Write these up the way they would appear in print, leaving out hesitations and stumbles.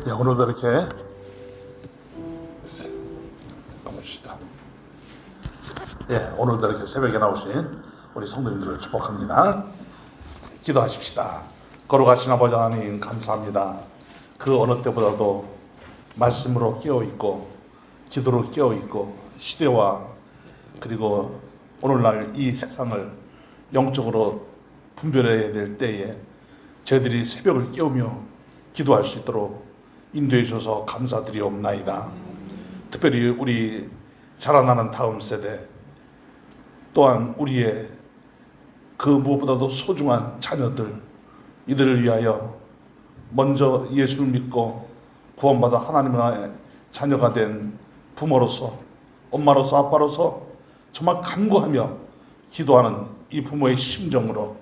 예, 오늘도 이렇게 가봅시다. 예, 오늘도 이렇게 새벽에 나오신 우리 성도님들을 축복합니다. 기도하십시다. 거룩하신 아버지 하나님 감사합니다. 그 어느 때보다도 말씀으로 깨어있고 기도로 깨어있고 시대와 그리고 오늘날 이 세상을 영적으로 분별해야 될 때에 저희들이 새벽을 깨우며 기도할 수 있도록 인도해 주셔서 감사드리옵나이다. 특별히 우리 자라나는 다음 세대 또한 우리의 그 무엇보다도 소중한 자녀들 이들을 위하여 먼저 예수를 믿고 구원받아 하나님의 자녀가 된 부모로서 엄마로서 아빠로서 정말 간구하며 기도하는 이 부모의 심정으로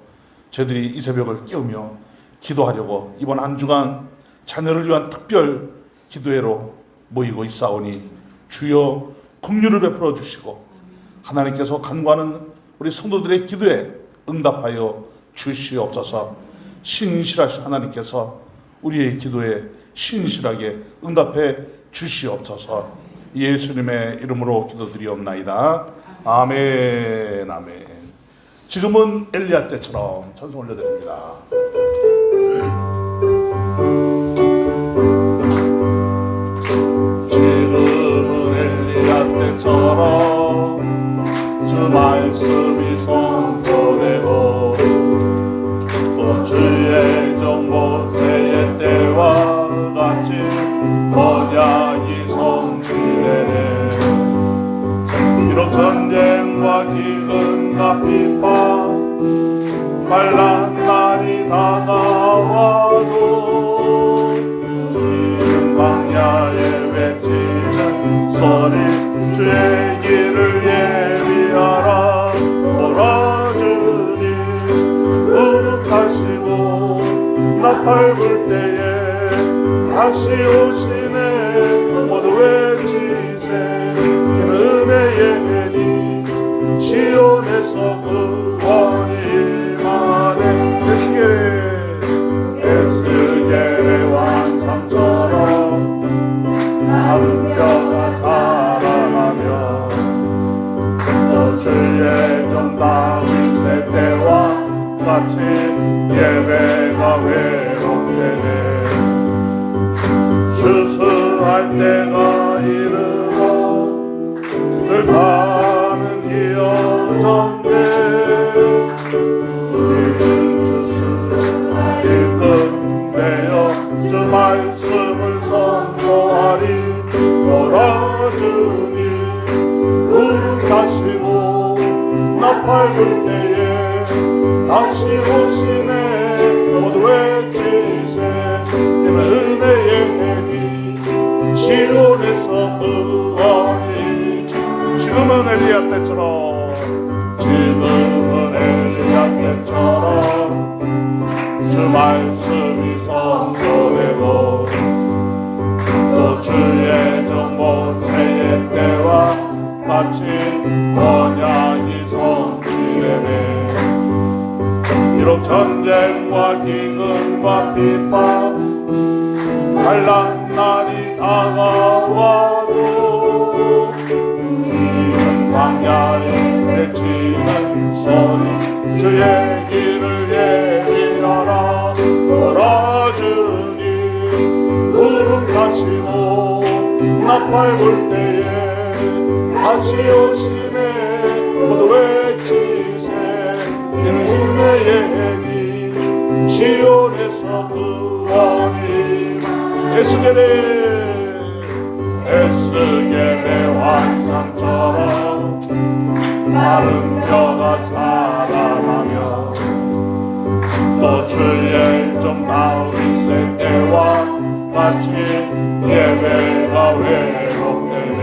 저희들이 이 새벽을 깨우며 기도하려고 이번 한 주간 자녀를 위한 특별 기도회로 모이고 있사오니 주여 긍휼을 베풀어 주시고 하나님께서 간구하는 우리 성도들의 기도에 응답하여 주시옵소서. 신실하신 하나님께서 우리의 기도에 신실하게 응답해 주시옵소서. 예수님의 이름으로 기도드리옵나이다. 아멘. 아멘. 지금은 엘리야 때처럼 찬송 올려드립니다. 지금은 엘리야 때처럼 주 말씀이 선포되고 또 주의 종 모세의 때와 같이 언약이 성취되네. 비록 전쟁과 기근과 비판 만난 날이 다가와도 이른 광야에 외치는 소리 주의 길을 예비하라. 몰아주니 거룩하시고 나팔 불 때에 다시 오시네. 모두 외치세. 은혜의 해니 시온에서 구원이 임하네. 에스겔의 왕상처럼 마른 뼈가 살아나며 또 주의 종 다윗의 때와 같이 예배가 회복되네. 추수할 때가 이르러 들파는 이어졌네. 우리는 주스를 끝내어 주 말씀을 선포하리. 몰아주니 거룩하시고 나팔 불 때에 다시 오시네. 모두 외치세. 이는 은혜의 해니 시온에서 구원이. 지금은 엘리야 때처럼 지금은 엘리야 때처럼 주 말씀이 선포되고 또 주의 종 모세의 때와 같이 언약이 성취되네. 비록 전쟁과 기근과 비판 만난 날이 다가와도 이른 광야에 외치는 소리 주의 길을 예비하라. 몰아주니 거룩하시고 나팔 불 때에 다시 오시네. 모두 외치세. 이는 은혜의 해니 시온에서 구원이. 에스겔의 환상처럼 마른 뼈가 살아나며 또 주의 종 다윗의 때와 같이 예배가 회복되네.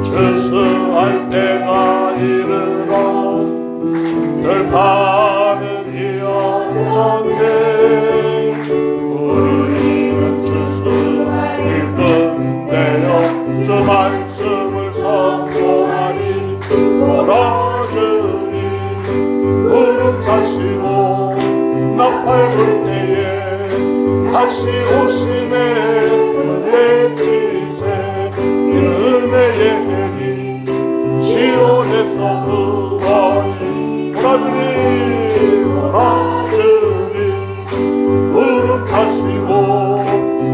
추수할 때가 이르러 들파는 이어졌네. 우리는 추수를 끝내어 주 말씀을 선포하리. 몰아주니 거룩하시고 나팔 불 때에 다시 다시 오심에 은혜지세 이는 은혜의 해니 시온에서 구원이 오라주니 부름하시고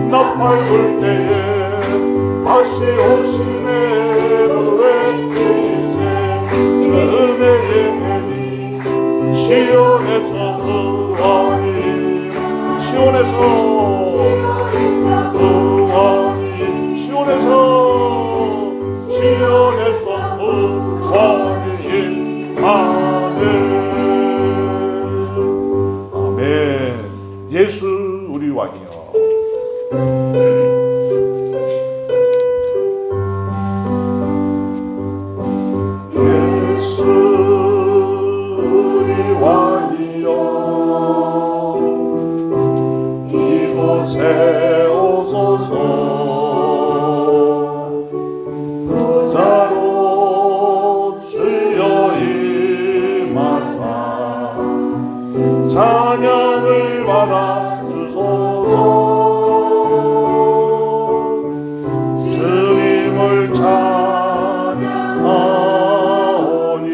나팔 불 때에 다시 오심에 모두 외치세 이는 은혜의 해니 시온에서 구원이 시온에서 구원이 시온에서 구원이 아멘 아멘. 예수 우리 왕이여 예수 우리 왕이여 이곳에 오소서 부자로 주여 임하사 찬양을 받아 주소서 주님을 찬양하오니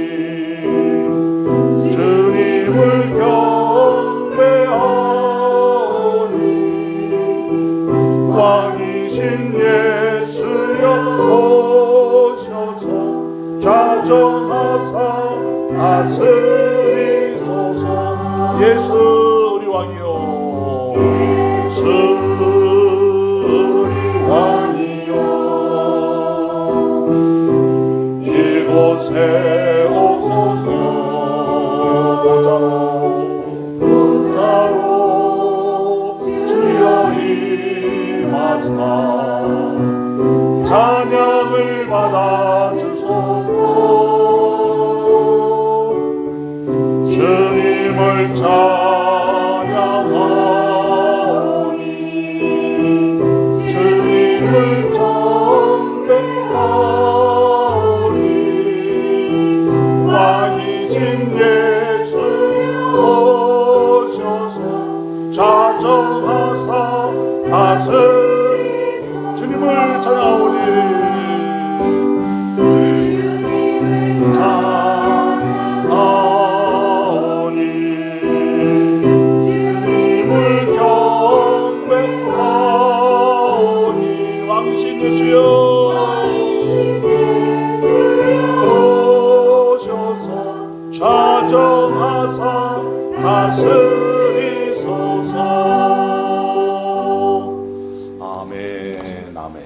주님을 경배하오니 왕이신 예수여 오셔서 좌정하사 다스리소서 예수 우리 왕이여 예수 우리 왕이여 이곳에 오소서 보좌로 주여 임하사 찬양을 받아 주소서 주님을 찬양하오니 주님을 경배하오니 왕이신 예수 오셔서 좌정하사 다스리 주님을 찬양하오니 오셔서 좌정하사 다스리소서 아멘 아멘.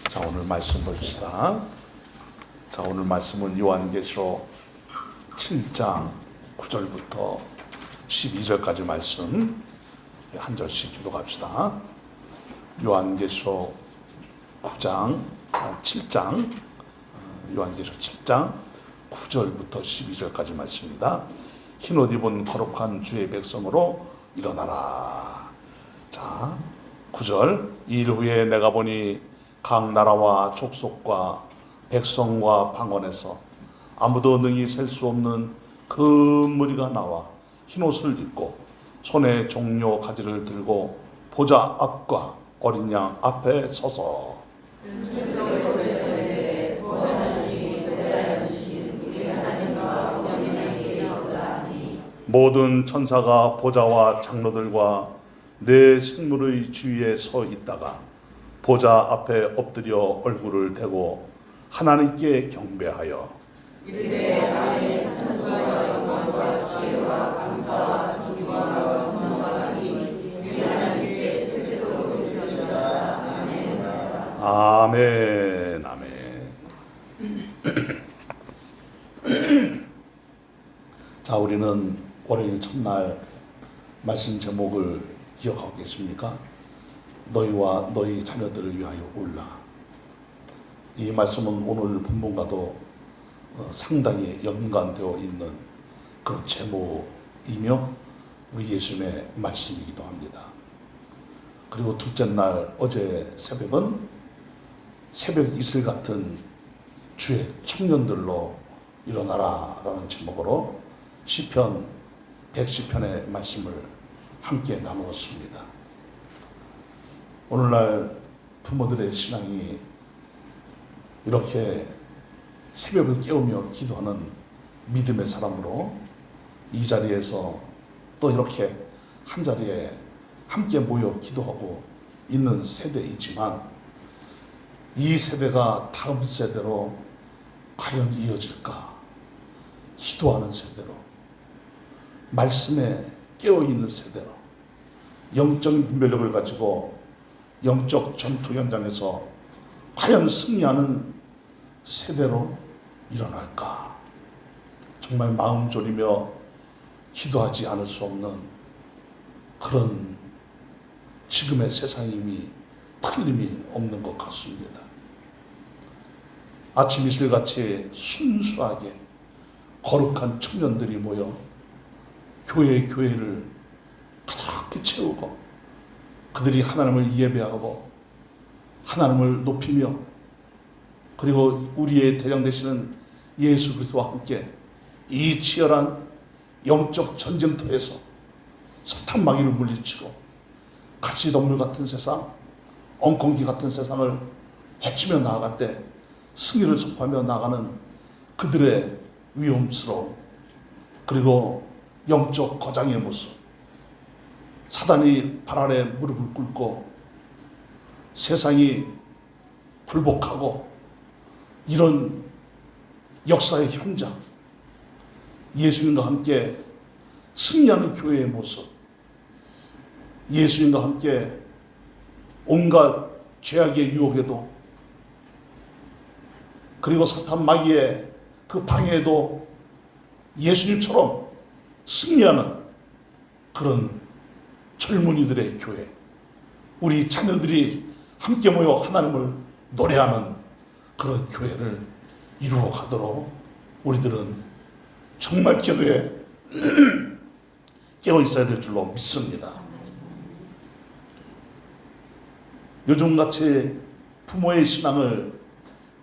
자 오늘 말씀 봅시다. 자 오늘 말씀은 요한계시록 7장 9절부터 12절까지 말씀 한 절씩 기도합시다. 요한계시록 7장 요한계시록 7장 9절부터 12절까지 말씀입니다. 흰옷 입은 거룩한 주의 백성으로 일어나라. 자 9절 이일 후에 내가 보니 각 나라와 족속과 백성과 방언에서 아무도 능히 셀 수 없는 그 무리가 나와 흰옷을 입고 손에 종려 가지를 들고 보좌 앞과 어린 양 앞에 서서 모든 천사가 보좌와 장로들과 네 생물의 주위에 서 있다가 보좌 앞에 엎드려 얼굴을 대고 하나님께 경배하여 이르되 아멘 찬송과 영광과 지혜와 감사와 존귀와 권능하니 우리 하나님께 세세토록 되시리이다. 아멘. 아멘. 아멘. 자 우리는 월요일 첫날 말씀 제목을 기억하고 계십니까? 너희와 너희 자녀들을 위하여 울라. 이 말씀은 오늘 본문과도 상당히 연관되어 있는 그런 제목이며 우리 예수님의 말씀이기도 합니다. 그리고 둘째 날 어제 새벽은 새벽 이슬 같은 주의 청년들로 일어나라 라는 제목으로 시편 110편의 말씀을 함께 나누었습니다. 오늘날 부모들의 신앙이 이렇게 새벽을 깨우며 기도하는 믿음의 사람으로 이 자리에서 또 이렇게 한 자리에 함께 모여 기도하고 있는 세대이지만, 이 세대가 다음 세대로 과연 이어질까? 기도하는 세대로, 말씀에 깨어있는 세대로, 영적인 분별력을 가지고 영적 전투 현장에서 과연 승리하는 세대로 일어날까? 정말 마음 졸이며 기도하지 않을 수 없는 그런 지금의 세상이 이미 틀림이 없는 것 같습니다. 아침 이슬같이 순수하게 거룩한 청년들이 모여 교회를 가득히 채우고, 그들이 하나님을 예배하고 하나님을 높이며, 그리고 우리의 대장 되시는 예수 그리스도와 함께 이 치열한 영적 전쟁터에서 사탄 마귀를 물리치고 가시덤불 같은 세상, 엉겅기 같은 세상을 헤치며 나아갈 때 승리를 선포하며 나가는 그들의 위험스러움, 그리고 영적 거장의 모습, 사단이 발 아래 무릎을 꿇고 세상이 굴복하고 이런 역사의 현장, 예수님과 함께 승리하는 교회의 모습, 예수님과 함께 온갖 죄악의 유혹에도, 그리고 사탄 마귀의 그 방해에도 예수님처럼 승리하는 그런 젊은이들의 교회, 우리 자녀들이 함께 모여 하나님을 노래하는 그런 교회를 이루어 가도록 우리들은 정말 기도에 깨어 있어야 될 줄로 믿습니다. 요즘같이 부모의 신앙을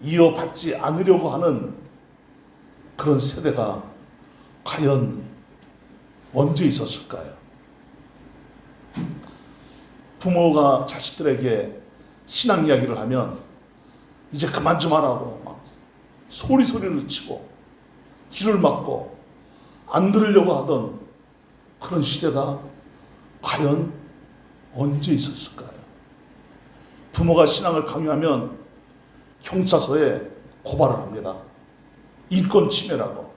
이어받지 않으려고 하는 그런 세대가 과연 언제 있었을까요? 부모가 자식들에게 신앙 이야기를 하면 이제 그만 좀 하라고 막 소리를 치고 귀를 막고 안 들으려고 하던 그런 시대가 과연 언제 있었을까요? 부모가 신앙을 강요하면 경찰서에 고발을 합니다. 인권 침해라고,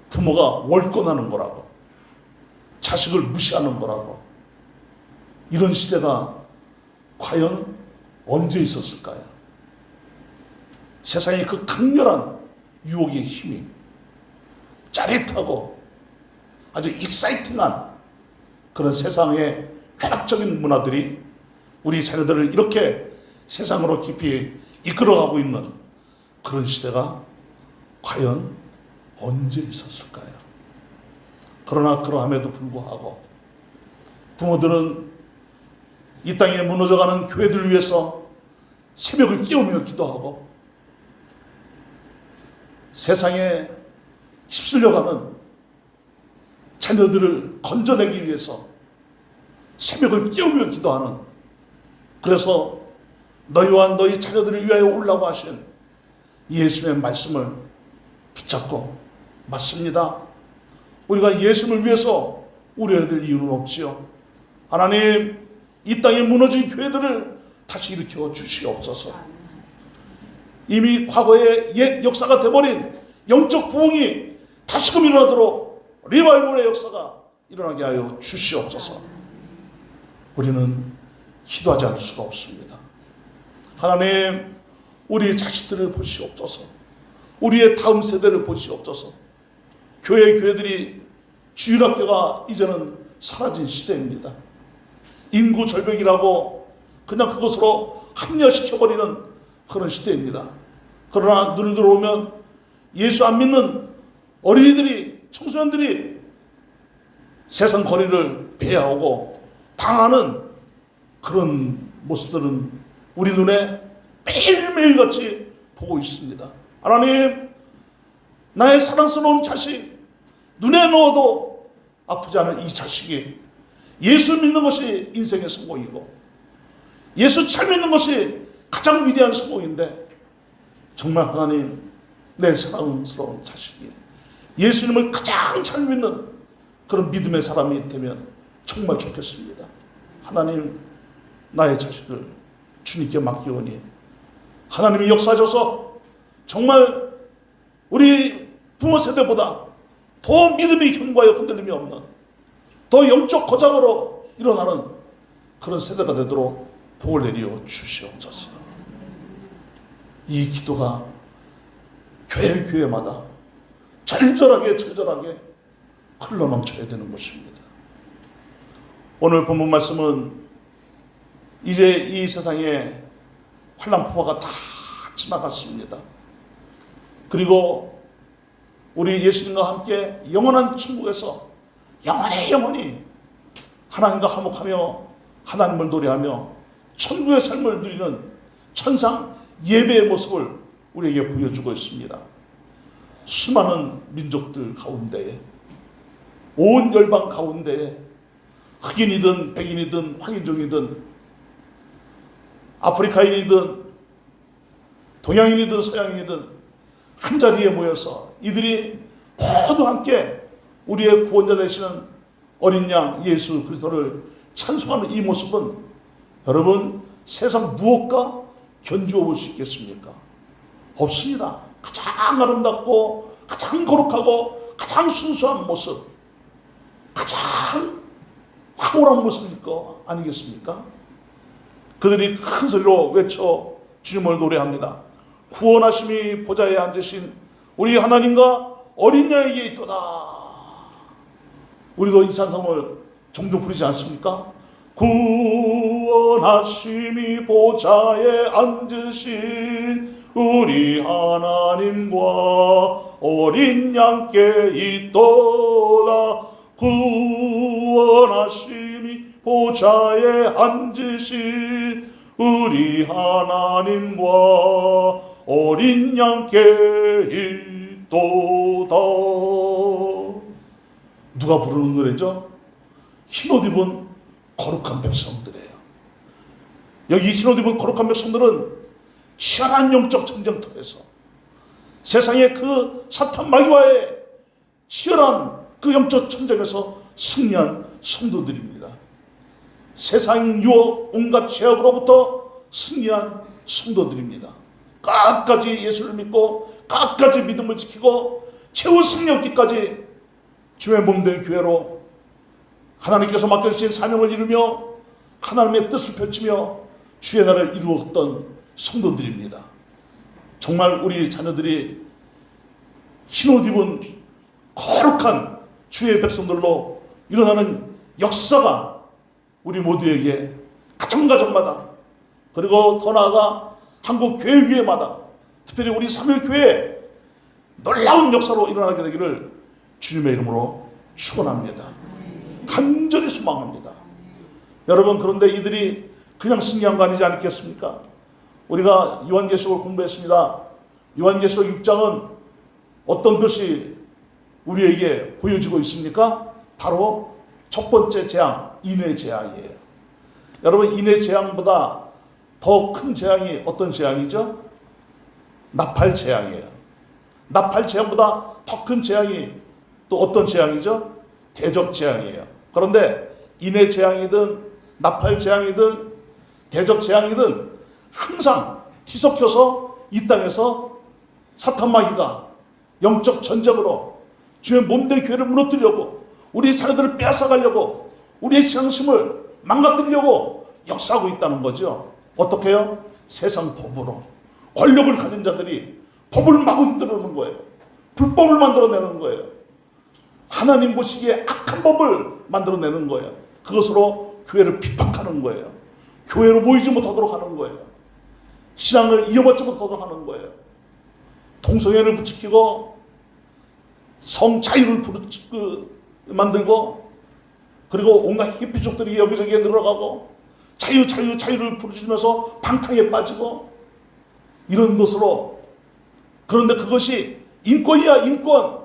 부모가 월권하는 거라고, 자식을 무시하는 거라고. 이런 시대가 과연 언제 있었을까요? 세상의 그 강렬한 유혹의 힘이 짜릿하고 아주 익사이팅한 그런 세상의 쾌락적인 문화들이 우리 자녀들을 이렇게 세상으로 깊이 이끌어가고 있는 그런 시대가 과연 언제 있었을까요? 그러나 그러함에도 불구하고 부모들은 이 땅에 무너져가는 교회들을 위해서 새벽을 깨우며 기도하고, 세상에 휩쓸려가는 자녀들을 건져내기 위해서 새벽을 깨우며 기도하는, 그래서 너희와 너희 자녀들을 위하여 오라고 하신 예수님의 말씀을 붙잡고, 맞습니다, 우리가 예수님을 위해서 우려해야 될 이유는 없지요. 하나님, 이 땅에 무너진 교회들을 다시 일으켜 주시옵소서. 이미 과거의 옛 역사가 되어버린 영적 부흥이 다시금 일어나도록 리바이벌의 역사가 일어나게 하여 주시옵소서. 우리는 기도하지 않을 수가 없습니다. 하나님, 우리 자식들을 보시옵소서. 우리의 다음 세대를 보시옵소서. 교회들이 주일학교가 이제는 사라진 시대입니다. 인구 절벽이라고 그냥 그것으로 합리화시켜버리는 그런 시대입니다. 그러나 눈을 들어오면 예수 안 믿는 어린이들이, 청소년들이 세상 거리를 배회하고 방하는 그런 모습들은 우리 눈에 매일매일 같이 보고 있습니다. 하나님, 나의 사랑스러운 자식, 눈에 넣어도 아프지 않은 이 자식이 예수 믿는 것이 인생의 성공이고, 예수 잘 믿는 것이 가장 위대한 성공인데, 정말 하나님, 내 사랑스러운 자식이 예수님을 가장 잘 믿는 그런 믿음의 사람이 되면 정말 좋겠습니다. 하나님, 나의 자식을 주님께 맡기오니 하나님이 역사하셔서 정말 우리 부모 세대보다 더 믿음이 견고하여 흔들림이 없는, 더 영적 거장으로 일어나는 그런 세대가 되도록 복을 내리어 주시옵소서. 이 기도가 교회마다 절절하게 흘러넘쳐야 되는 것입니다. 오늘 본문 말씀은 이제 이 세상에 환난포화가 다 지나갔습니다. 그리고 우리 예수님과 함께 영원한 천국에서 영원히 하나님과 화목하며 하나님을 노래하며 천국의 삶을 누리는 천상 예배의 모습을 우리에게 보여주고 있습니다. 수많은 민족들 가운데에, 온 열방 가운데에, 흑인이든 백인이든 황인종이든 아프리카인이든 동양인이든 서양인이든 한자리에 모여서 이들이 모두 함께 우리의 구원자 되시는 어린 양 예수 그리스도를 찬송하는 이 모습은 여러분, 세상 무엇과 견주어 볼 수 있겠습니까? 없습니다. 가장 아름답고 가장 거룩하고 가장 순수한 모습, 가장 황홀한 모습일 거 아니겠습니까? 그들이 큰 소리로 외쳐 주님을 노래합니다. 구원하심이 보좌에 앉으신 우리 하나님과 어린 양에게 있도다. 우리도 이 찬송을 종종 부르지 않습니까? 구원하심이 보좌에 앉으신 우리 하나님과 어린 양께 있도다. 구원하심이 보좌에 앉으신 우리 하나님과 어린 양께 있도다. 누가 부르는 노래죠? 흰옷 입은 거룩한 백성들이에요. 여기 흰옷 입은 거룩한 백성들은 치열한 영적 전쟁터에서 세상의 그 사탄 마귀와의 치열한 그 영적 전쟁에서 승리한 성도들입니다. 세상 유혹, 온갖 죄악으로부터 승리한 성도들입니다. 끝까지 예수를 믿고 끝까지 믿음을 지키고 최후 승리하기까지 주의 몸된 교회로 하나님께서 맡겨주신 사명을 이루며 하나님의 뜻을 펼치며 주의 나라를 이루었던 성도들입니다. 정말 우리 자녀들이 흰옷 입은 거룩한 주의 백성들로 일어나는 역사가 우리 모두에게 가정가정마다, 그리고 더 나아가 한국 교회마다, 특별히 우리 삼일교회에 놀라운 역사로 일어나게 되기를 주님의 이름으로 축원합니다. 간절히 소망합니다. 여러분, 그런데 이들이 그냥 승리한 거 아니지 않겠습니까? 우리가 요한계시록을 공부했습니다. 요한계시록 6장은 어떤 것이 우리에게 보여지고 있습니까? 바로 첫 번째 재앙, 인의 재앙이에요. 여러분, 인의 재앙보다 더 큰 재앙이 어떤 재앙이죠? 나팔 재앙이에요. 나팔 재앙보다 더 큰 재앙이 또 어떤 재앙이죠? 대접 재앙이에요. 그런데 인의 재앙이든 나팔 재앙이든 대접 재앙이든 항상 뒤섞여서 이 땅에서 사탄 마귀가 영적 전쟁으로 주의 몸된 교회를 무너뜨리려고, 우리 자녀들을 빼앗아가려고, 우리의 신앙심을 망가뜨리려고 역사하고 있다는 거죠. 어떻게 해요? 세상 법으로. 권력을 가진 자들이 법을 마구 흔들어내는 거예요. 불법을 만들어내는 거예요. 하나님 보시기에 악한 법을 만들어내는 거예요. 그것으로 교회를 핍박하는 거예요. 교회로 모이지 못하도록 하는 거예요. 신앙을 이어받지 못하도록 하는 거예요. 동성애를 부추기고 성 자유를 만들고, 그리고 온갖 히피족들이 여기저기에 늘어가고 자유를 부르짖으면서 방탕에 빠지고 이런 것으로. 그런데 그것이 인권이야, 인권.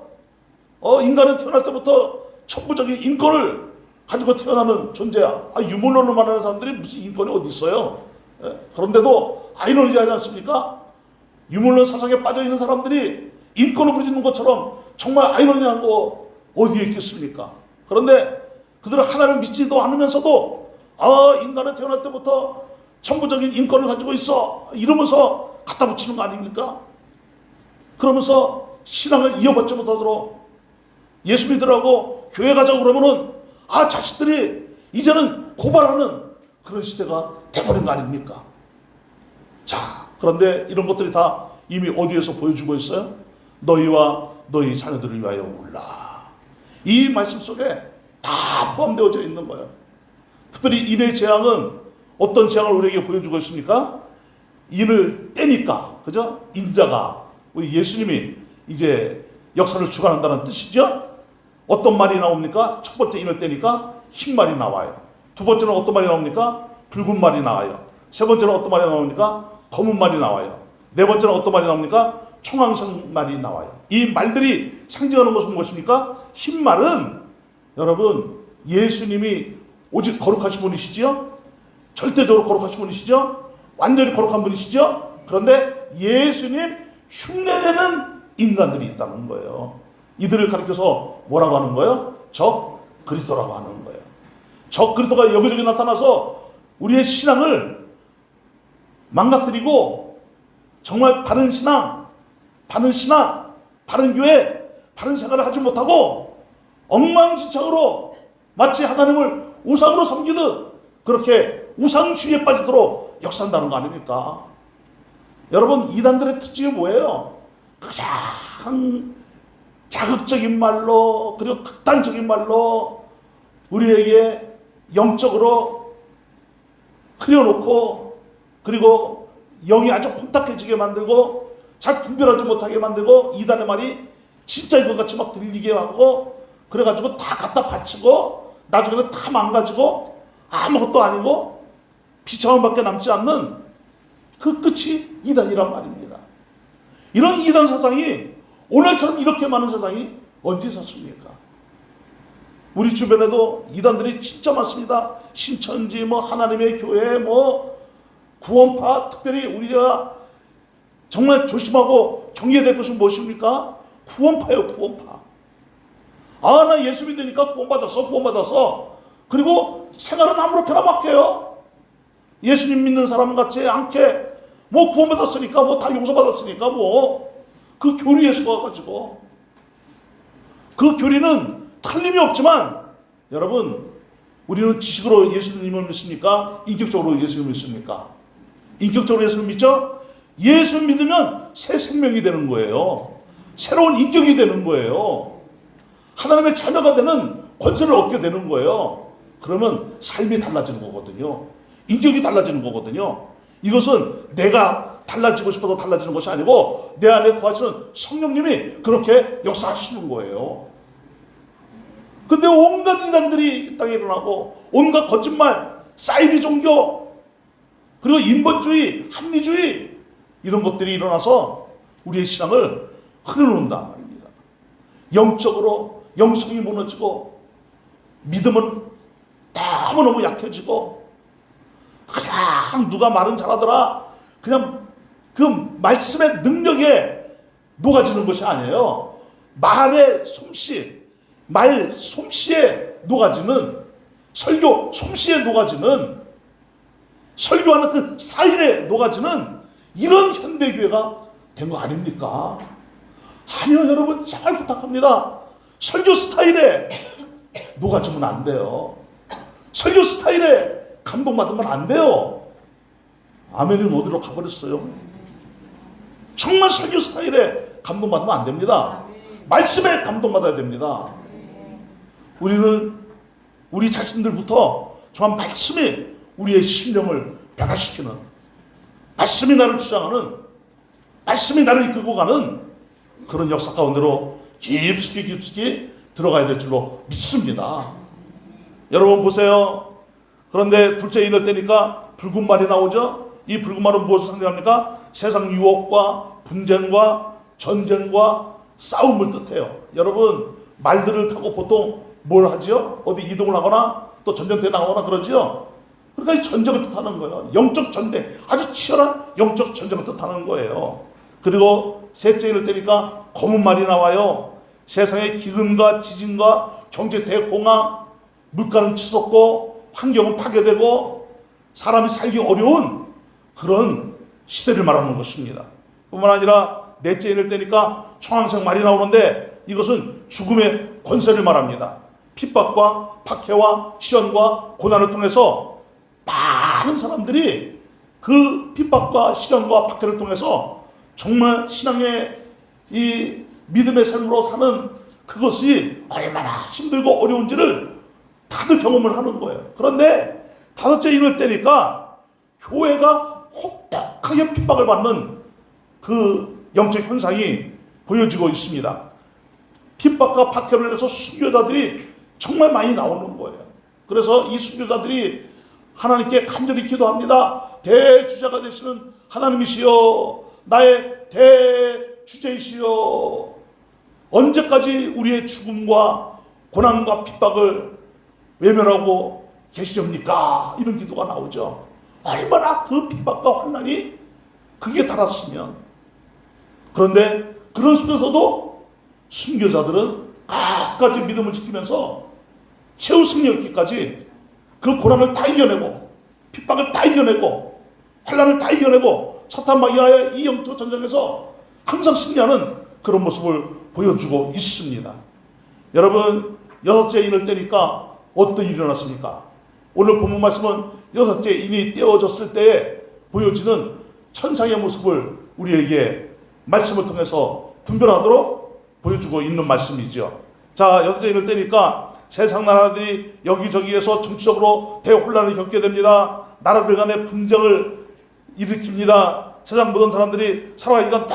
인간은 태어날 때부터 천부적인 인권을 가지고 태어나는 존재야. 유물론을 말하는 사람들이 무슨 인권이 어디 있어요? 그런데도 아이러니하지 않습니까? 유물론 사상에 빠져있는 사람들이 인권을 부리는 것처럼 정말 아이러니한 거 어디에 있겠습니까? 그런데 그들은 하나님을 믿지도 않으면서도 인간은 태어날 때부터 천부적인 인권을 가지고 있어 이러면서 갖다 붙이는 거 아닙니까? 그러면서 신앙을 이어받지 못하도록 예수 믿으라고 교회 가자고 그러면은 자식들이 이제는 고발하는 그런 시대가 돼버린 거 아닙니까? 자, 그런데 이런 것들이 다 이미 어디에서 보여주고 있어요? 너희와 너희 자녀들을 위하여 울라. 이 말씀 속에 다 포함되어져 있는 거예요. 특별히 인의 재앙은 어떤 재앙을 우리에게 보여주고 있습니까? 인을 떼니까, 그죠? 인자가 우리 예수님이 이제 역사를 주관한다는 뜻이죠. 어떤 말이 나옵니까? 첫 번째 인을 떼니까 흰 말이 나와요. 두 번째는 어떤 말이 나옵니까? 붉은 말이 나와요. 세 번째는 어떤 말이 나옵니까? 검은 말이 나와요. 네 번째는 어떤 말이 나옵니까? 청황색 말이 나와요. 이 말들이 상징하는 것은 무엇입니까? 흰 말은 여러분 예수님이 오직 거룩하신 분이시죠? 절대적으로 거룩하신 분이시죠? 완전히 거룩한 분이시죠? 그런데 예수님 흉내내는 인간들이 있다는 거예요. 이들을 가리켜서 뭐라고 하는 거예요? 적 그리스도라고 하는 거예요. 적 그리스도가 여기저기 나타나서 우리의 신앙을 망가뜨리고 정말 바른 신앙, 바른 교회, 바른 생활을 하지 못하고 엉망진창으로 마치 하나님을 우상으로 섬기듯 그렇게 우상주의에 빠지도록 역사한다는 거 아닙니까? 여러분, 이단들의 특징이 뭐예요? 가장 자극적인 말로, 그리고 극단적인 말로 우리에게 영적으로 흐려놓고, 그리고 영이 아주 혼탁해지게 만들고 잘 분별하지 못하게 만들고, 이단의 말이 진짜인 것 같이 막 들리게 하고, 그래가지고 다 갖다 바치고 나중에는 다 망가지고 아무것도 아니고 비참함밖에 남지 않는 그 끝이 이단이란 말입니다. 이런 이단 사상이 오늘처럼 이렇게 많은 세상이 언제 있었습니까? 우리 주변에도 이단들이 진짜 많습니다. 신천지, 하나님의 교회, 구원파, 특별히 우리가 정말 조심하고 경계해야 될 것은 무엇입니까? 구원파예요, 구원파. 나 예수 믿으니까 구원받았어. 그리고 생활은 아무렇게나 맡겨요. 예수님 믿는 사람 같지 않게, 구원받았으니까, 다 용서받았으니까, 그 교리에 속아가지고. 그 교리는 틀림이 없지만, 여러분, 우리는 지식으로 예수님을 믿습니까? 인격적으로 예수님을 믿습니까? 인격적으로 예수님을 믿죠? 예수 믿으면 새 생명이 되는 거예요. 새로운 인격이 되는 거예요. 하나님의 자녀가 되는 권세를 얻게 되는 거예요. 그러면 삶이 달라지는 거거든요. 인격이 달라지는 거거든요. 이것은 내가 달라지고 싶어서 달라지는 것이 아니고 내 안에 거하시는 성령님이 그렇게 역사하시는 거예요. 근데 온갖 이단들이 이 땅에 일어나고 온갖 거짓말, 사이비 종교, 그리고 인본주의, 합리주의 이런 것들이 일어나서 우리의 신앙을 흐려놓는단 말입니다. 영적으로 영성이 무너지고 믿음은 너무너무 약해지고 그냥 누가 말은 잘하더라 그냥 그 말씀의 능력에 녹아지는 것이 아니에요. 말의 솜씨, 말 솜씨에 녹아지는, 설교 솜씨에 녹아지는, 설교하는 그 스타일에 녹아지는 이런 현대교회가 된 거 아닙니까? 아니요, 여러분, 잘 부탁합니다. 설교 스타일에 녹아지면 안 돼요. 설교 스타일에 감동받으면 안 돼요. 아멘은 어디로 가버렸어요? 정말 설교 스타일에 감동받으면 안 됩니다. 말씀에 감동받아야 됩니다. 우리는 우리 자신들부터 정말 말씀이 우리의 심령을 변화시키는, 말씀이 나를 주장하는, 말씀이 나를 이끌고 가는 그런 역사 가운데로 깊숙이 들어가야 될 줄로 믿습니다. 여러분 보세요. 그런데 둘째 인을 떼니까 붉은 말이 나오죠. 이 붉은 말은 무엇을 상징합니까? 세상 유혹과 분쟁과 전쟁과 싸움을 뜻해요. 여러분, 말들을 타고 보통 뭘 하죠? 어디 이동을 하거나 또 전쟁터에 나가거나 그러죠. 그러니까 이 전쟁을 뜻하는 거예요. 영적 전쟁, 아주 치열한 영적 전쟁을 뜻하는 거예요. 그리고 셋째 인을 때니까 검은 말이 나와요. 세상의 기근과 지진과 경제 대공황, 물가는 치솟고 환경은 파괴되고 사람이 살기 어려운 그런 시대를 말하는 것입니다. 뿐만 아니라 넷째 인을 때니까 청황색 말이 나오는데 이것은 죽음의 권세를 말합니다. 핍박과 박해와 시련과 고난을 통해서 많은 사람들이 그 핍박과 시련과 박해를 통해서 정말 신앙의 이 믿음의 삶으로 사는 그것이 얼마나 힘들고 어려운지를 다들 경험을 하는 거예요. 그런데 다섯째 인을 때니까 교회가 혹독하게 핍박을 받는 그 영적 현상이 보여지고 있습니다. 핍박과 박해로 인해서 순교자들이 정말 많이 나오는 거예요. 그래서 이 순교자들이 하나님께 간절히 기도합니다. 대주자가 되시는 하나님이시여, 나의 대주제이시여, 언제까지 우리의 죽음과 고난과 핍박을 외면하고 계시렵니까? 이런 기도가 나오죠. 얼마나 그 핍박과 환난이 그게 달았으면. 그런데 그런 속에서도 순교자들은 끝까지 믿음을 지키면서 최후 승리 얻기까지 그 고난을 다 이겨내고 핍박을 다 이겨내고 환난을 다 이겨내고 사탄 마귀와의 이 영적 전쟁에서 항상 승리하는 그런 모습을 보여주고 있습니다. 여러분, 여섯째 인을 떼니까 어떤 일이 일어났습니까? 오늘 본문 말씀은 여섯째 인이 떼어졌을 때에 보여지는 천상의 모습을 우리에게 말씀을 통해서 분별하도록 보여주고 있는 말씀이죠. 자, 여섯째 인을 떼니까 세상 나라들이 여기저기에서 정치적으로 대혼란을 겪게 됩니다. 나라들 간의 분쟁을 일으킵니다. 세상 모든 사람들이 살아가기가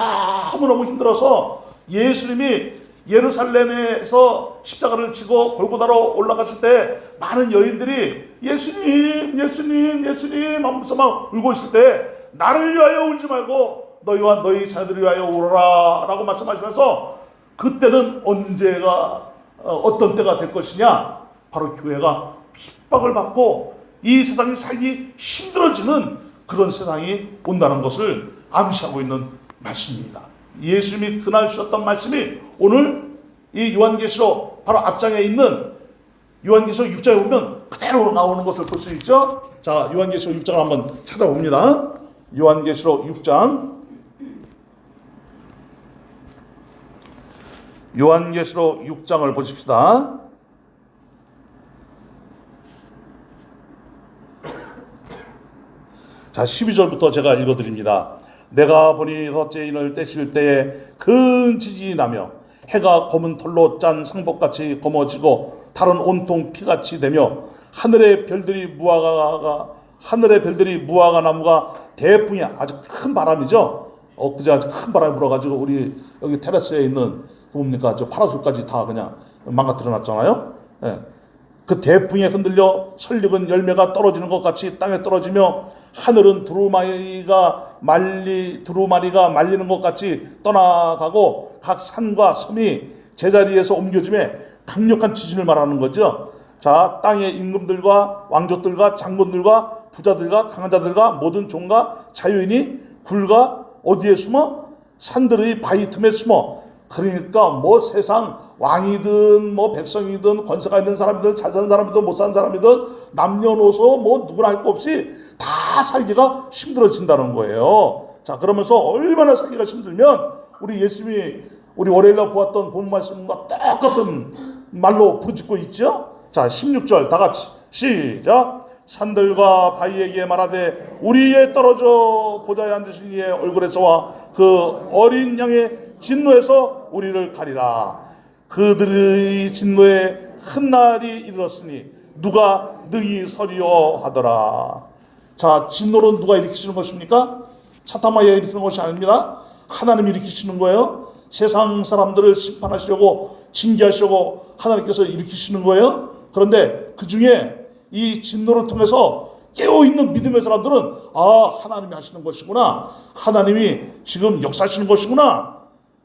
너무너무 힘들어서 예수님이 예루살렘에서 십자가를 지고 골고다로 올라갔을 때 많은 여인들이 예수님, 예수님, 예수님 하면서 막 울고 있을 때 나를 위하여 울지 말고 너희와 너희 자녀들을 위하여 울어라 라고 말씀하시면서 그때는 언제가 어떤 때가 될 것이냐, 바로 교회가 핍박을 받고 이 세상이 살기 힘들어지는 그런 세상이 온다는 것을 암시하고 있는 말씀입니다. 예수님이 그날 주셨던 말씀이 오늘 이 요한계시록 바로 앞장에 있는 요한계시록 6장에 보면 그대로 나오는 것을 볼 수 있죠. 자, 요한계시록 6장을 한번 찾아봅니다. 요한계시록 6장, 요한계시록 6장을 보십시다. 자, 12절부터 제가 읽어드립니다. 내가 보니 여섯째 인을 떼실 때에 큰 지진이 나며 해가 검은 털로 짠 상복같이 검어지고 달은 온통 피같이 되며 하늘의 별들이 무화과 나무가 대풍이 아주 큰 바람이죠. 엊그제 아주 큰 바람이 불어가지고 우리 여기 테라스에 있는 뭡니까 저 파라솔까지 다 그냥 망가뜨려 놨잖아요. 예. 그 대풍에 흔들려 설익은 열매가 떨어지는 것 같이 땅에 떨어지며 하늘은 두루마리가 말리는 것 같이 떠나가고 각 산과 섬이 제자리에서 옮겨짐에 강력한 지진을 말하는 거죠. 자, 땅의 임금들과 왕족들과 장군들과 부자들과 강한 자들과 모든 종과 자유인이 굴과 어디에 숨어? 산들의 바위 틈에 숨어. 그러니까 뭐 세상 왕이든 뭐 백성이든 권세가 있는 사람이든 잘 사는 사람이든 못 사는 사람이든 남녀노소 뭐 누구나 할 거 없이 다 살기가 힘들어진다는 거예요. 자, 그러면서 얼마나 살기가 힘들면 우리 예수님이 우리 월요일날 보았던 본 말씀과 똑같은 말로 부르짖고 있죠. 자, 16절 다 같이 시작. 산들과 바위에게 말하되 우리에 떨어져 보좌에 앉으신 이의 얼굴에서와 그 어린 양의 진노에서 우리를 가리라. 그들의 진노에 큰 날이 이르렀으니 누가 능히 서리요 하더라. 자, 진노는 누가 일으키시는 것입니까? 사탄마귀가 일으키는 것이 아닙니다. 하나님이 일으키시는 거예요. 세상 사람들을 심판하시려고 징계하시려고 하나님께서 일으키시는 거예요. 그런데 그 중에 이 진노를 통해서 깨어있는 믿음의 사람들은 아, 하나님이 하시는 것이구나, 하나님이 지금 역사하시는 것이구나,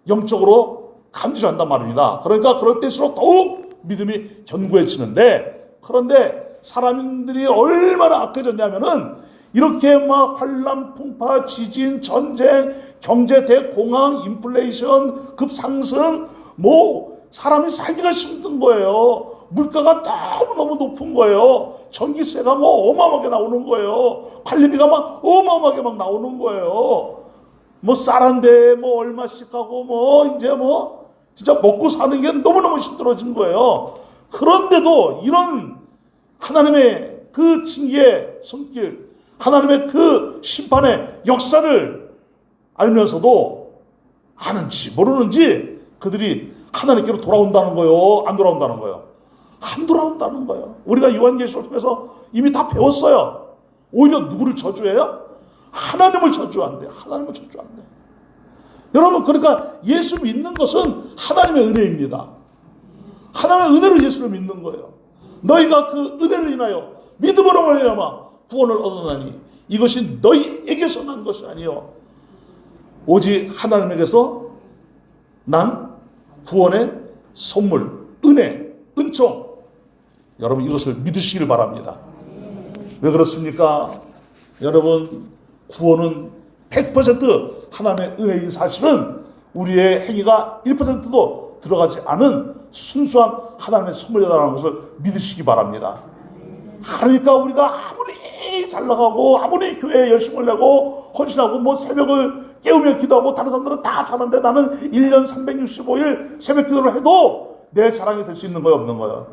영적으로 감지한단 말입니다. 그러니까 그럴 때일수록 더욱 믿음이 견고해지는데 그런데 사람들이 얼마나 악해졌냐면은 이렇게 막 환란, 풍파, 지진, 전쟁, 경제 대공황, 인플레이션, 급상승, 뭐 사람이 살기가 힘든 거예요. 물가가 너무너무 높은 거예요. 전기세가 뭐 어마어마하게 나오는 거예요. 관리비가 막 어마어마하게 막 나오는 거예요. 뭐 쌀한데 뭐 얼마씩 하고 뭐 이제 뭐 진짜 먹고 사는 게 너무너무 힘들어진 거예요. 그런데도 이런 하나님의 그 징계의 손길, 하나님의 그 심판의 역사를 알면서도 아는지 모르는지 그들이 하나님께로 돌아온다는 거예요? 안 돌아온다는 거예요? 안 돌아온다는 거예요. 우리가 요한계시록을 통해서 이미 다 배웠어요. 오히려 누구를 저주해요? 하나님을 저주한대. 하나님을 저주한대. 여러분, 그러니까 예수 믿는 것은 하나님의 은혜입니다. 하나님의 은혜로 예수를 믿는 거예요. 너희가 그 은혜를 인하여 믿음으로 말미암아 구원을 얻어나니 이것이 너희에게서 난 것이 아니요 오직 하나님에게서 난 구원의 선물, 은혜, 은총. 여러분, 이것을 믿으시길 바랍니다. 왜 그렇습니까? 여러분, 구원은 100% 하나님의 은혜인 사실은 우리의 행위가 1%도 들어가지 않은 순수한 하나님의 선물이라는 것을 믿으시기 바랍니다. 그러니까 우리가 아무리 잘 나가고 아무리 교회에 열심을 내고 헌신하고 뭐 새벽을 깨우며 기도하고 다른 사람들은 다 자는데 나는 1년 365일 새벽 기도를 해도 내 자랑이 될 수 있는 거예요, 없는 거예요?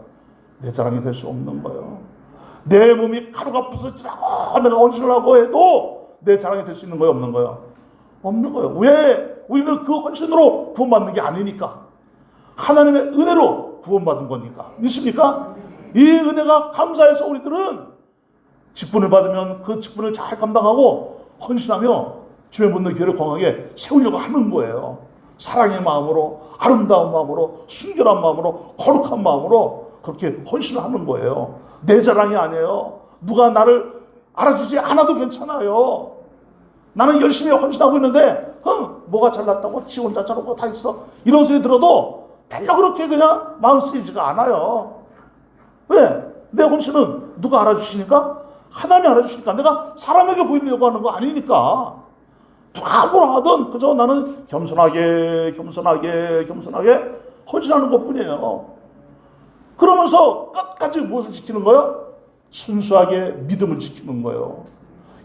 내 자랑이 될 수 없는 거예요. 내 몸이 가루가 부서지라고 내가 헌신을 하고 해도 내 자랑이 될 수 있는 거예요, 없는 거예요? 없는 거예요. 왜? 우리는 그 헌신으로 구원받는 게 아니니까. 하나님의 은혜로 구원받은 거니까. 믿습니까? 이 은혜가 감사해서 우리들은 직분을 받으면 그 직분을 잘 감당하고 헌신하며 주의 묻는 교회를 건강하게 세우려고 하는 거예요. 사랑의 마음으로, 아름다운 마음으로, 순결한 마음으로, 거룩한 마음으로 그렇게 헌신을 하는 거예요. 내 자랑이 아니에요. 누가 나를 알아주지 않아도 괜찮아요. 나는 열심히 헌신하고 있는데 뭐가 잘났다고 지 혼자 저러고 다 있어. 이런 소리 들어도 별로 그렇게 그냥 마음 쓰이지가 않아요. 왜? 내 헌신은 누가 알아주시니까? 하나님이 알아주시니까. 내가 사람에게 보이려고 하는 거 아니니까. 누가 뭐라 하든 그저 나는 겸손하게 헌신하는 것뿐이에요. 그러면서 끝까지 무엇을 지키는 거예요? 순수하게 믿음을 지키는 거예요.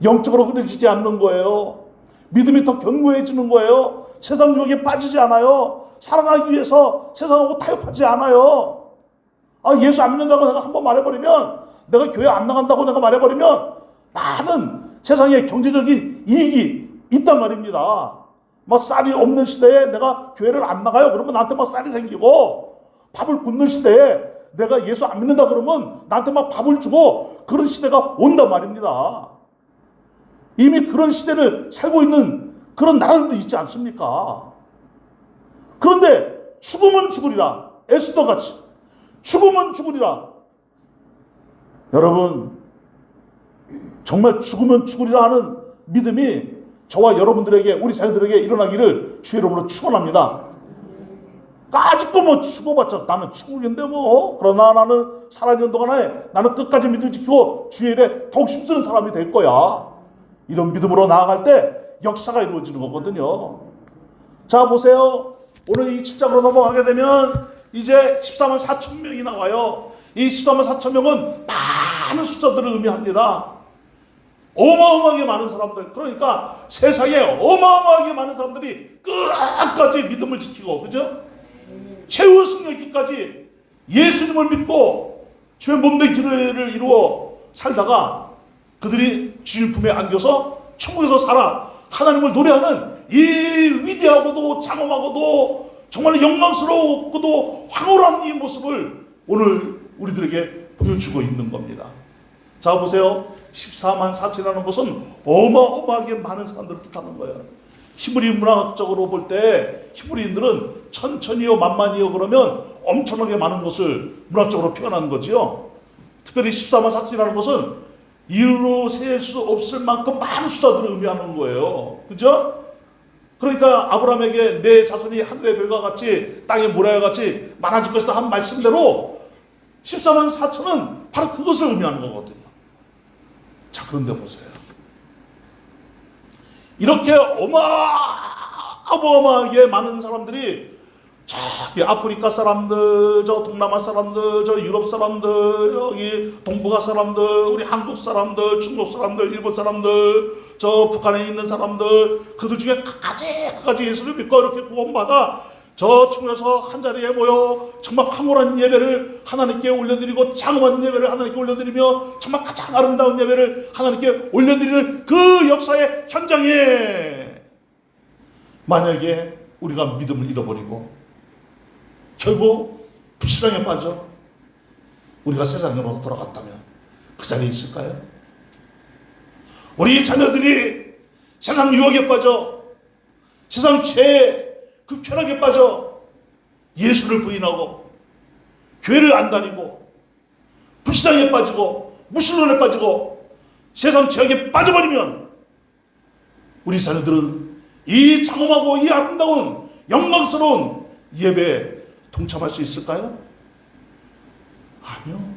영적으로 흐려지지 않는 거예요. 믿음이 더 견고해지는 거예요. 세상 유혹에 빠지지 않아요. 살아나기 위해서 세상하고 타협하지 않아요. 예수 안 믿는다고 내가 한번 말해버리면, 내가 교회 안 나간다고 내가 말해버리면 많은 세상에 경제적인 이익이 있단 말입니다. 막 쌀이 없는 시대에 내가 교회를 안 나가요. 그러면 나한테 막 쌀이 생기고, 밥을 굶는 시대에 내가 예수 안 믿는다 그러면 나한테 막 밥을 주고, 그런 시대가 온단 말입니다. 이미 그런 시대를 살고 있는 그런 나라들도 있지 않습니까? 그런데 죽으면 죽으리라. 에스더같이 죽으면 죽으리라. 여러분, 정말 죽으면 죽으리라 하는 믿음이 저와 여러분들에게, 우리 자녀들에게 일어나기를 주의 이름으로 축원합니다. 아직도 뭐 죽어봤자 나는 천국인데 뭐, 그러나 나는 살아있는 동안에 나는 끝까지 믿음을 지키고 주의 일에 더욱 힘쓰는 사람이 될 거야. 이런 믿음으로 나아갈 때 역사가 이루어지는 거거든요. 자, 보세요. 오늘 이 7장으로 넘어가게 되면 이제 14만 4천 명이 나와요. 이 14만 4천 명은 많은 숫자들을 의미합니다. 어마어마하게 많은 사람들. 그러니까 세상에 어마어마하게 많은 사람들이 끝까지 믿음을 지키고, 그죠? 최후 승리기까지 예수님을 믿고 주의 몸된 기도를 이루어 살다가 그들이 주님 품에 안겨서 천국에서 살아 하나님을 노래하는 이 위대하고도 장엄하고도 정말 영광스럽고도 황홀한 이 모습을 오늘 우리들에게 보여주고 있는 겁니다. 자, 보세요. 14만 4천이라는 것은 어마어마하게 많은 사람들을 뜻하는 거예요. 히브리 문학적으로 볼 때 히브리인들은 천천히요 만만히요 그러면 엄청나게 많은 것을 문학적으로 표현하는 거지요. 특별히 14만 4천이라는 것은 이유로 셀 수 없을 만큼 많은 숫자들을 의미하는 거예요. 그죠? 그러니까 아브라함에게 내 자손이 하늘의 별과 같이 땅의 모래와 같이 많아질 것이다 한 말씀대로 14만 4천은 바로 그것을 의미하는 거거든요. 자, 그런데 보세요. 이렇게 어마어마하게 많은 사람들이 저기 아프리카 사람들, 저 동남아 사람들, 저 유럽 사람들, 여기 동북아 사람들, 우리 한국 사람들, 중국 사람들, 일본 사람들, 저 북한에 있는 사람들, 그들 중에 각가지 예수를 믿고 이렇게 구원받아 저 청에서 한 자리에 모여 정말 황홀한 예배를 하나님께 올려드리고 장엄한 예배를 하나님께 올려드리며 정말 가장 아름다운 예배를 하나님께 올려드리는 그 역사의 현장에 만약에 우리가 믿음을 잃어버리고 결국 불신앙에 빠져 우리가 세상으로 돌아갔다면 그 자리에 있을까요? 우리 자녀들이 세상 유혹에 빠져 세상 죄의 그 쾌락에 빠져 예수를 부인하고 교회를 안 다니고 불신앙에 빠지고 무신론에 빠지고 세상 죄악에 빠져버리면 우리 자녀들은 이 장엄하고 이 아름다운 영광스러운 예배에 동참할 수 있을까요? 아니요.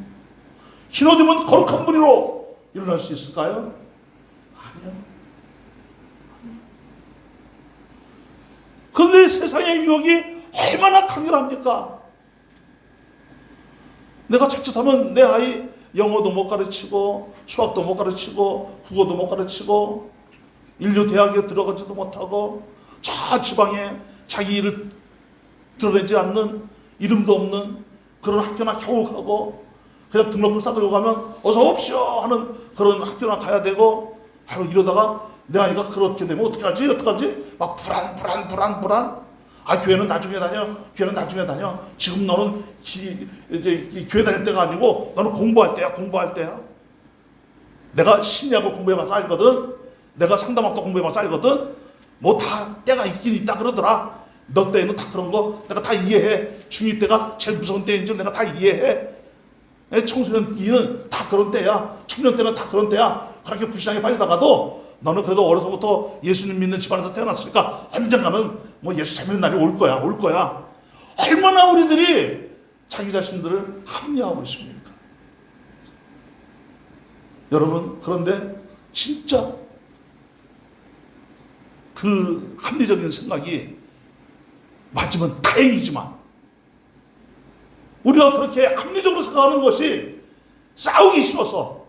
흰옷 입은 거룩한 분으로 일어날 수 있을까요? 아니요. 그런데 세상의 유혹이 얼마나 강렬합니까? 내가 자칫하면 내 아이 영어도 못 가르치고 수학도 못 가르치고 국어도 못 가르치고 인류 대학에 들어가지도 못하고 저 지방에 자기 일을 드러내지 않는 이름도 없는 그런 학교나 겨우 가고 그냥 등록금 싸들고 가면 어서 오십시오 하는 그런 학교나 가야 되고 이러다가 내 아이가 그렇게 되면 어떡하지? 막 불안. 아, 교회는 나중에 다녀. 지금 너는 이제 교회 다닐 때가 아니고 너는 공부할 때야. 내가 심리학을 공부해봐서 알거든. 내가 상담학도 공부해봐서 알거든. 뭐 다 때가 있긴 있다 그러더라. 너 때에는 다 그런 거 내가 다 이해해. 중2 때가 제일 무서운 때인 줄 내가 다 이해해. 청소년기는 다 그런 때야. 청년 때는 다 그런 때야. 그렇게 불신앙에 빠지다가도 너는 그래도 어려서부터 예수님 믿는 집안에서 태어났으니까 언젠가는 뭐 예수 재밌는 날이 올 거야. 얼마나 우리들이 자기 자신들을 합리화하고 있습니까? 여러분, 그런데 진짜 그 합리적인 생각이 맞으면 다행이지만 우리가 그렇게 합리적으로 생각하는 것이 싸우기 싫어서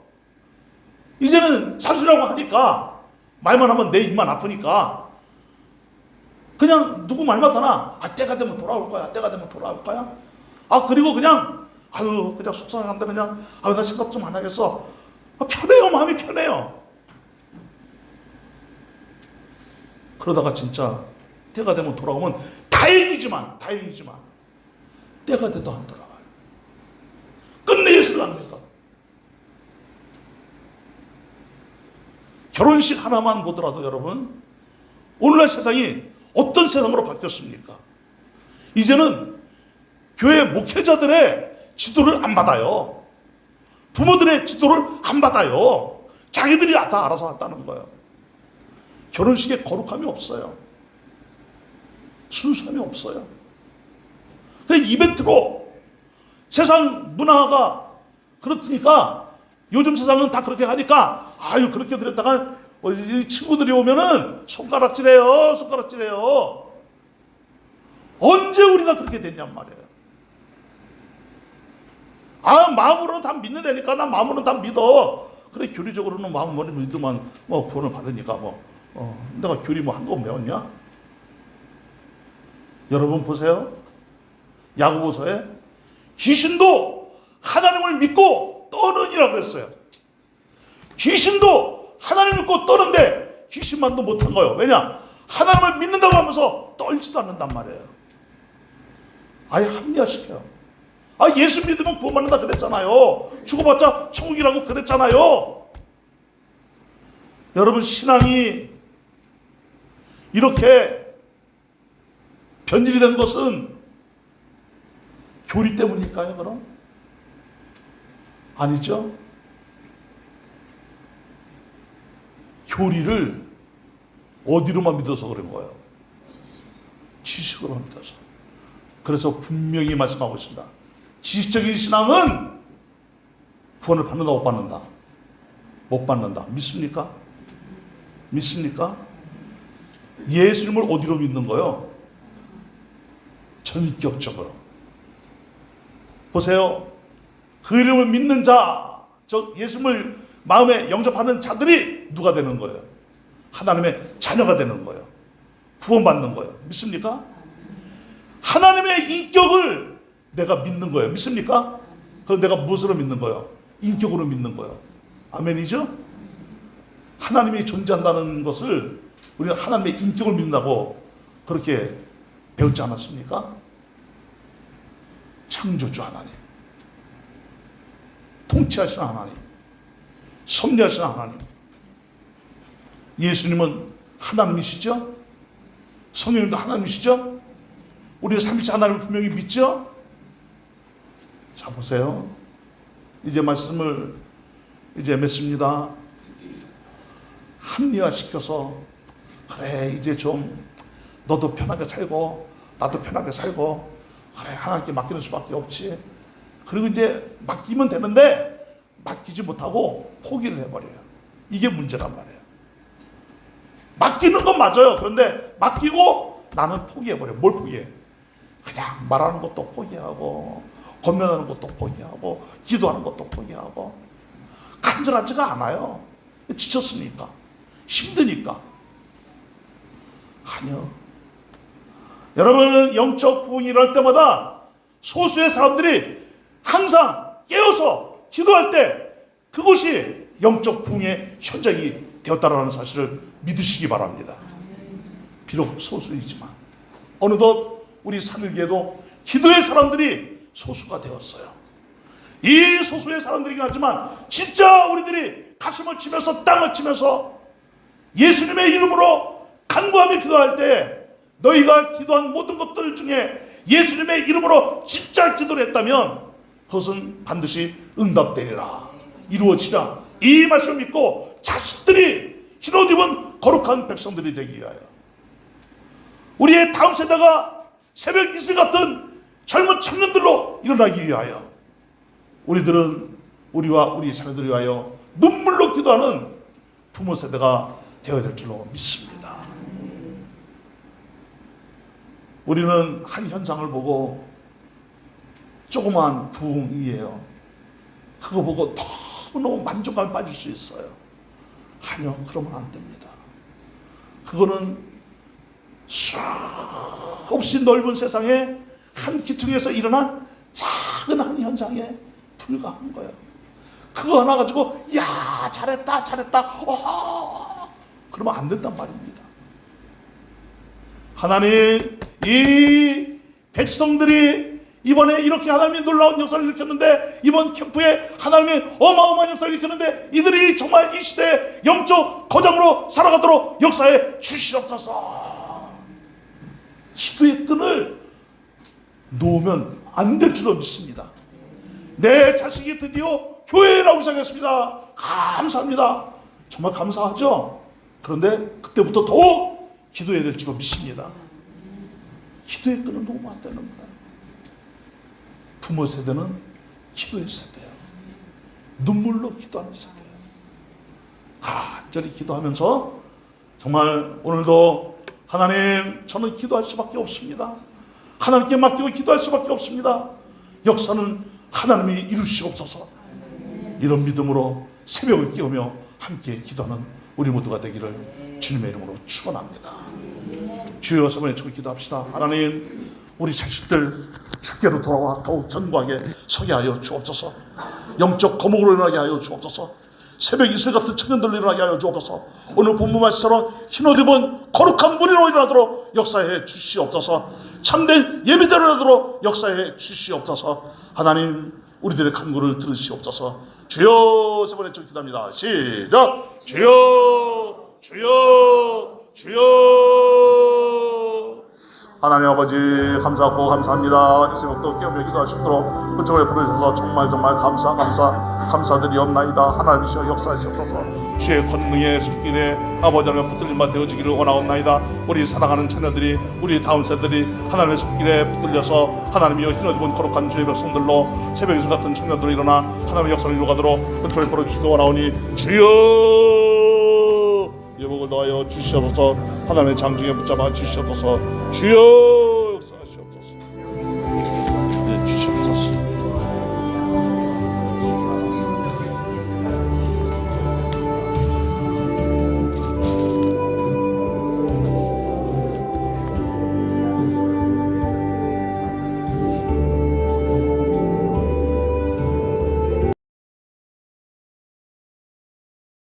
이제는 잔소리라고 하니까 말만 하면 내 입만 아프니까 그냥 누구 말만 하나 때가 되면 돌아올 거야. 그리고 그냥 그냥 속상한데 그냥 나 생각 좀 안 하겠어. 편해요. 마음이 편해요. 그러다가 진짜 때가 되면 돌아오면 다행이지만 때가 돼도 안 돌아와요. 끝내 예수를 안 믿어. 결혼식 하나만 보더라도 여러분, 오늘날 세상이 어떤 세상으로 바뀌었습니까? 이제는 교회 목회자들의 지도를 안 받아요. 부모들의 지도를 안 받아요. 자기들이 다 알아서 한다는 거예요. 결혼식에 거룩함이 없어요. 순수함이 없어요. 그냥 이벤트로 세상 문화가 그렇으니까 요즘 세상은 다 그렇게 하니까 그렇게 드렸다가 친구들이 오면은 손가락질해요. 언제 우리가 그렇게 됐냔 말이에요. 마음으로는 다 믿는다니까. 나 마음으로는 다 믿어. 그래, 교리적으로는 마음으로 믿으면 구원을 받으니까 내가 교리 한도 배웠냐? 여러분 보세요. 야고보서에 귀신도 하나님을 믿고 떠느니라고 했어요. 귀신도 하나님을 믿고 떠는데 귀신만도 못한 거예요. 왜냐? 하나님을 믿는다고 하면서 떨지도 않는단 말이에요. 아예 합리화시켜요. 예수 믿으면 구원받는다 그랬잖아요. 죽어봤자 천국이라고 그랬잖아요. 여러분, 신앙이 이렇게 변질이 된 것은 교리 때문일까요, 그럼? 아니죠. 교리를 어디로만 믿어서 그런 거예요? 지식으로만 믿어서. 그래서 분명히 말씀하고 있습니다. 지식적인 신앙은 구원을 받는다 못 받는다? 못 받는다. 믿습니까? 믿습니까? 예수님을 어디로 믿는 거요? 전격적으로. 보세요. 그 이름을 믿는 자, 저 예수님을 마음에 영접하는 자들이 누가 되는 거예요? 하나님의 자녀가 되는 거예요. 구원받는 거예요. 믿습니까? 하나님의 인격을 내가 믿는 거예요. 믿습니까? 그럼 내가 무엇으로 믿는 거예요? 인격으로 믿는 거예요. 아멘이죠? 하나님이 존재한다는 것을 우리는 하나님의 인격을 믿는다고 그렇게 배웠지 않았습니까? 창조주 하나님, 통치하시는 하나님, 섭리하시는 하나님. 예수님은 하나님이시죠? 성령님도 하나님이시죠? 우리는 삼위일체 하나님을 분명히 믿죠? 자, 보세요. 이제 말씀을 이제 맺습니다. 합리화시켜서 그래 이제 좀 너도 편하게 살고 나도 편하게 살고 그래 하나님께 맡기는 수밖에 없지. 그리고 이제 맡기면 되는데 맡기지 못하고 포기를 해버려요. 이게 문제란 말이에요. 맡기는 건 맞아요. 그런데 맡기고 나는 포기해버려. 뭘 포기해? 그냥 말하는 것도 포기하고 권면하는 것도 포기하고 기도하는 것도 포기하고 간절하지가 않아요. 지쳤으니까 힘드니까. 아니요. 여러분 영적 부흥이 일어날 때마다 소수의 사람들이 항상 깨어서 기도할 때 그것이 영적 부흥의 현장이 되었다라는 사실을 믿으시기 바랍니다. 비록 소수이지만 어느덧 우리 산을기에도 기도의 사람들이 소수가 되었어요. 이 소수의 사람들이긴 하지만 진짜 우리들이 가슴을 치면서 땅을 치면서 예수님의 이름으로 간구하며 기도할 때 너희가 기도한 모든 것들 중에 예수님의 이름으로 진짜 기도를 했다면 그것은 반드시 응답되리라, 이루어지라. 이 말씀을 믿고 자식들이 흰옷 입은 거룩한 백성들이 되기 위하여 우리의 다음 세대가 새벽 이슬 같은 젊은 청년들로 일어나기 위하여 우리들은 우리와 우리 자녀들을 위하여 눈물로 기도하는 부모 세대가 되어야 될 줄로 믿습니다. 우리는 한 현상을 보고 조그만 부흥이에요. 그거 보고 너무너무 만족감에 빠질 수 있어요. 아니요, 그러면 안 됩니다. 그거는 수없이 넓은 세상에 한 기퉁에서 일어난 작은 한 현상에 불과한 거예요. 그거 하나 가지고 야 잘했다 잘했다 그러면 안 된단 말입니다. 하나님, 이 백성들이 이번에 이렇게 하나님이 놀라운 역사를 일으켰는데, 이번 캠프에 하나님이 어마어마한 역사를 일으켰는데 이들이 정말 이 시대의 영적 거장으로 살아가도록 역사에 주시옵소서. 기도의 끈을 놓으면 안 될 줄로 믿습니다. 내 자식이 드디어 교회에 나오기 시작했습니다. 감사합니다. 정말 감사하죠. 그런데 그때부터 더욱 기도해야 될 줄로 믿습니다. 기도의 끈을 놓으면 안 되는 거예요. 부모 세대는 기도의 세대예요. 눈물로 기도하는 세대예요. 간절히 기도하면서 정말 오늘도 하나님, 저는 기도할 수밖에 없습니다. 하나님께 맡기고 기도할 수밖에 없습니다. 역사는 하나님이 이루시옵소서. 이런 믿음으로 새벽을 깨우며 함께 기도하는 우리 모두가 되기를 주님의 이름으로 축원합니다. 주여, 세 번에 초 기도합시다. 하나님, 우리 자식들 주께로 돌아와 더욱 견고하게 서게 하여 주옵소서. 영적 거목으로 일어나게 하여 주옵소서. 새벽 이슬 같은 청년들로 일어나게 하여 주옵소서. 오늘 본문 말씀처럼 흰옷 입은 거룩한 무리로 일어나도록 역사해 주시옵소서. 참된 예배자로 일어나도록 역사해 주시옵소서. 하나님, 우리들의 간구를 들으시옵소서. 주여, 세 번에 첫 기도합니다. 시작. 주여, 주여, 주여. 하나님 아버지 감사하고 감사합니다. 이 새벽도 깨우며 기도할 수 있도록 그쪽에 부르셔서 정말 감사드리옵나이다. 하나님이시여 역사하시옵소서. 주의 권능의 숲길에 아버지 하나님 붙들림바 되어지기를 원하옵나이다. 우리 사랑하는 자녀들이 우리 다음 세대들이 하나님의 숲길에 붙들려서 하나님이여 흰옷 입은 거룩한 주의 백성들로 새벽 이슬 같은 청년들로 일어나 하나님의 역사를 이루가도록 그쪽에 부르시고 원하오니 주여 예복을 더하여 주시옵소서. 하나님의 장중에 붙잡아 주시옵소서. 주여